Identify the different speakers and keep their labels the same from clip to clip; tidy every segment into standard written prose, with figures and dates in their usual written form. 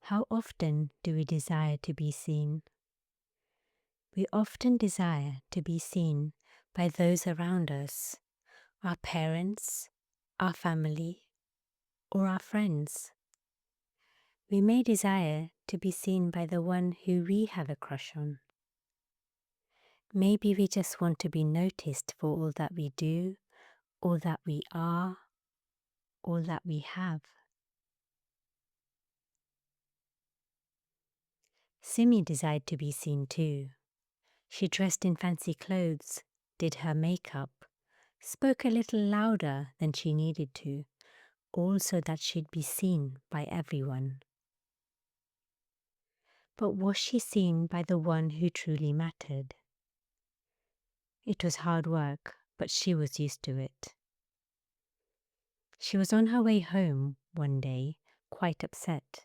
Speaker 1: How often do we desire to be seen? We often desire to be seen by those around us, our parents, our family, or our friends. We may desire to be seen by the one who we have a crush on. Maybe we just want to be noticed for all that we do, all that we are, all that we have. Simi desired to be seen too. She dressed in fancy clothes, did her makeup, spoke a little louder than she needed to, all so that she'd be seen by everyone. But was she seen by the one who truly mattered? It was hard work, but she was used to it. She was on her way home one day, quite upset.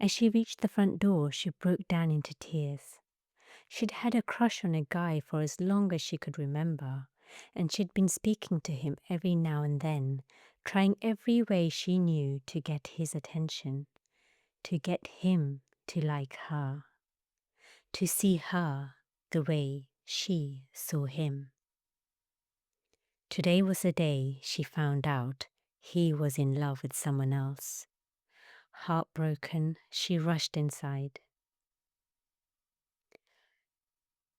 Speaker 1: As she reached the front door, she broke down into tears. She'd had a crush on a guy for as long as she could remember, and she'd been speaking to him every now and then, trying every way she knew to get his attention, to get him to like her, to see her the way she saw him. Today was the day she found out he was in love with someone else. Heartbroken, she rushed inside.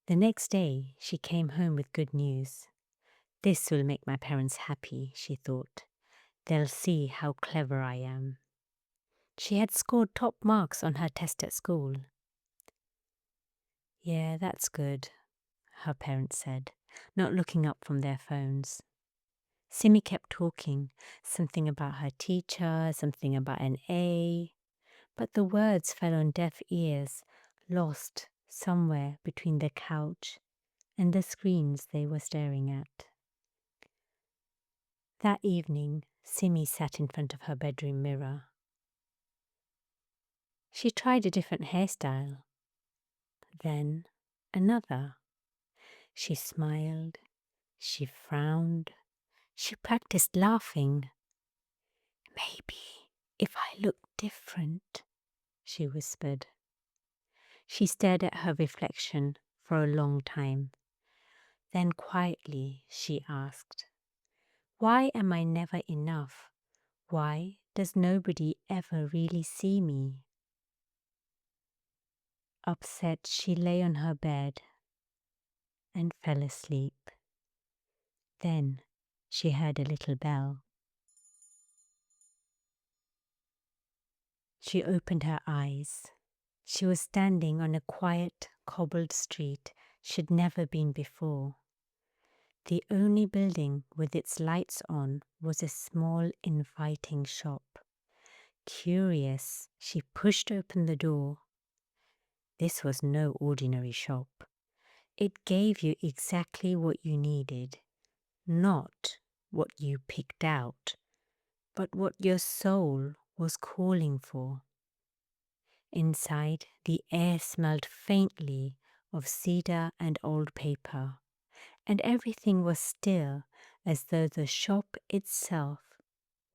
Speaker 1: The next day, she came home with good news. This will make my parents happy, she thought. They'll see how clever I am. She had scored top marks on her test at school. Yeah, that's good, her parents said, not looking up from their phones. Simi kept talking, something about her teacher, something about an A, but the words fell on deaf ears, lost somewhere between the couch and the screens they were staring at. That evening, Simi sat in front of her bedroom mirror. She tried a different hairstyle, then another. She smiled, she frowned, she practiced laughing. Maybe if I look different, she whispered. She stared at her reflection for a long time. Then quietly she asked, "Why am I never enough? Why does nobody ever really see me?" Upset, she lay on her bed and fell asleep. Then she heard a little bell. She opened her eyes. She was standing on a quiet, cobbled street she'd never been before. The only building with its lights on was a small, inviting shop. Curious, she pushed open the door. This was no ordinary shop. It gave you exactly what you needed, not what you picked out, but what your soul was calling for. Inside, the air smelled faintly of cedar and old paper, and everything was still as though the shop itself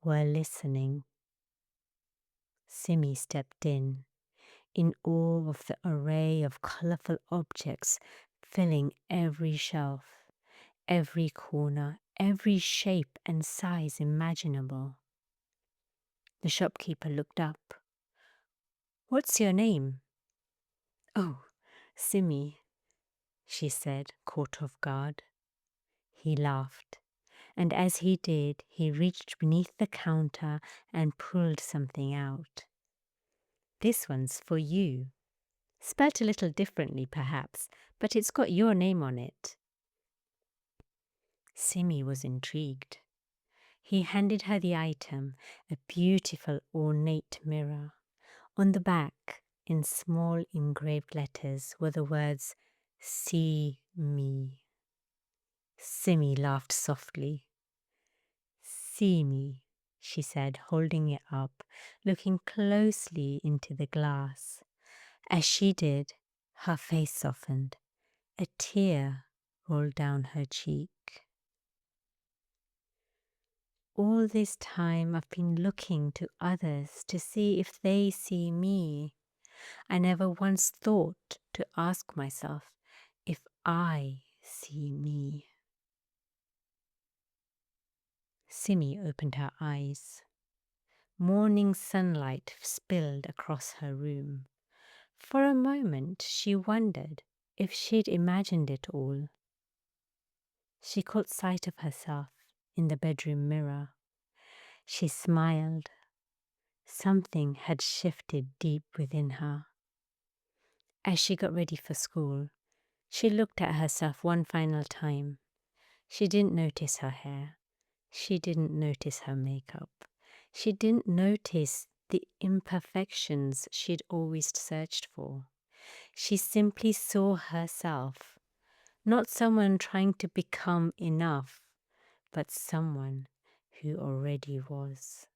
Speaker 1: were listening. Simi stepped in awe of the array of colourful objects filling every shelf, every corner, every shape and size imaginable. The shopkeeper looked up. "What's your name?" "Oh, Simi," she said, caught off guard. He laughed, and as he did, he reached beneath the counter and pulled something out. "This one's for you. Spelt a little differently, perhaps, but it's got your name on it." Simi was intrigued. He handed her the item, a beautiful ornate mirror. On the back, in small engraved letters, were the words, "See me." Simi laughed softly. "See me," she said, holding it up, looking closely into the glass. As she did, her face softened. A tear rolled down her cheek. All this time I've been looking to others to see if they see me. I never once thought to ask myself if I see me. Simi opened her eyes. Morning sunlight spilled across her room. For a moment she wondered if she'd imagined it all. She caught sight of herself in the bedroom mirror. She smiled. Something had shifted deep within her. As she got ready for school, she looked at herself one final time. She didn't notice her hair. She didn't notice her makeup. She didn't notice the imperfections she'd always searched for. She simply saw herself, not someone trying to become enough, but someone who already was.